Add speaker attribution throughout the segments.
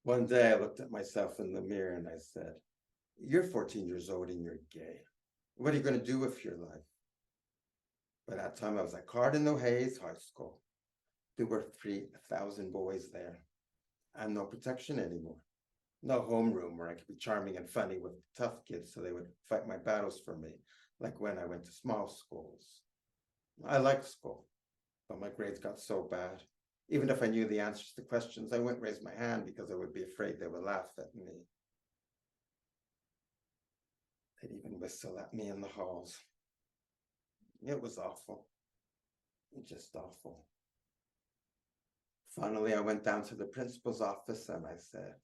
Speaker 1: One day I looked at myself in the mirror and I said, "You're 14 years old and you're gay. What are you going to do with your life?" By that time, I was at Cardinal Hayes High School. There were 3,000 boys there, and no protection anymore. No homeroom where I could be charming and funny with tough kids so they would fight my battles for me, like when I went to small schools. I liked school, but my grades got so bad. Even if I knew the answers to questions, I wouldn't raise my hand because I would be afraid they would laugh at me. They'd even whistle at me in the halls. It was awful. Just awful. Finally, I went down to the principal's office and I said,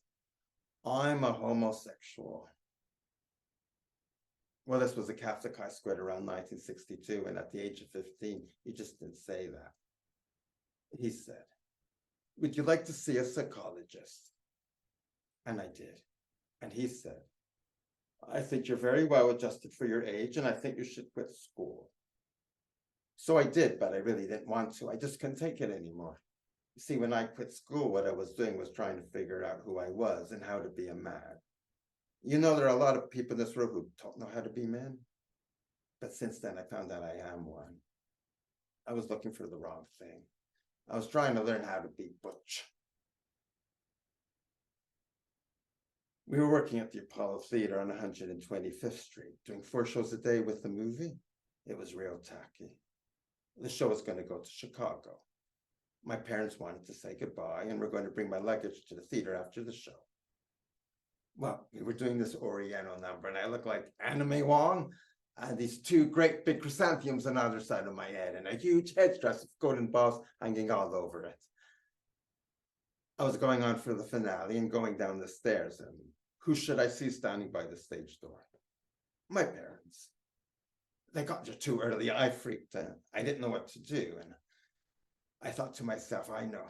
Speaker 1: "I'm a homosexual." Well, this was a Catholic high school around 1962, and at the age of 15, he just didn't say that. He said, "Would you like to see a psychologist?" And I did. And he said, "I think you're very well adjusted for your age, and I think you should quit school." So I did, but I really didn't want to. I just couldn't take it anymore. You see, when I quit school, what I was doing was trying to figure out who I was and how to be a man. You know, there are a lot of people in this world who don't know how to be men. But since then, I found out I am one. I was looking for the wrong thing. I was trying to learn how to be butch. We were working at the Apollo Theater on 125th Street, doing 4 shows a day with the movie. It was real tacky. The show was going to go to Chicago. My parents wanted to say goodbye and were going to bring my luggage to the theater after the show. Well, we were doing this Oriental number, and I looked like Anime Wong. I had these 2 great big chrysanthemums on either side of my head and a huge headdress with golden balls hanging all over it. I was going on for the finale and going down the stairs, and who should I see standing by the stage door? My parents. They got there too early. I freaked out. I didn't know what to do, and I thought to myself, I know.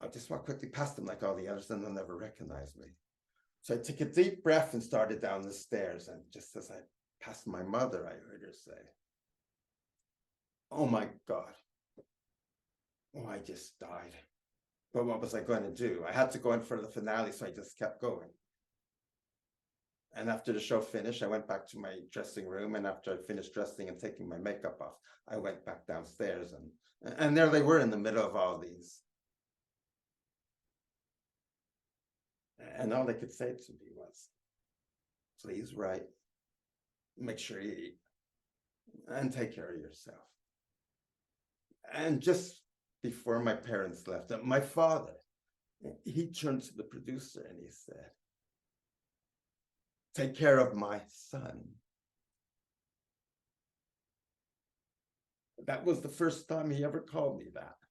Speaker 1: I'll just walk quickly past them like all the others, and they'll never recognize me. So I took a deep breath and started down the stairs, and just as I passed my mother, I heard her say, "Oh my God. Oh, I just died." But what was I going to do? I had to go in for the finale, so I just kept going. And after the show finished, I went back to my dressing room, and after I finished dressing and taking my makeup off, I went back downstairs, and there they were in the middle of all these. And all they could say to me was, "Please write, make sure you eat, and take care of yourself." And just before my parents left, my father, he turned to the producer and he said, "Take care of my son." That was the first time he ever called me that.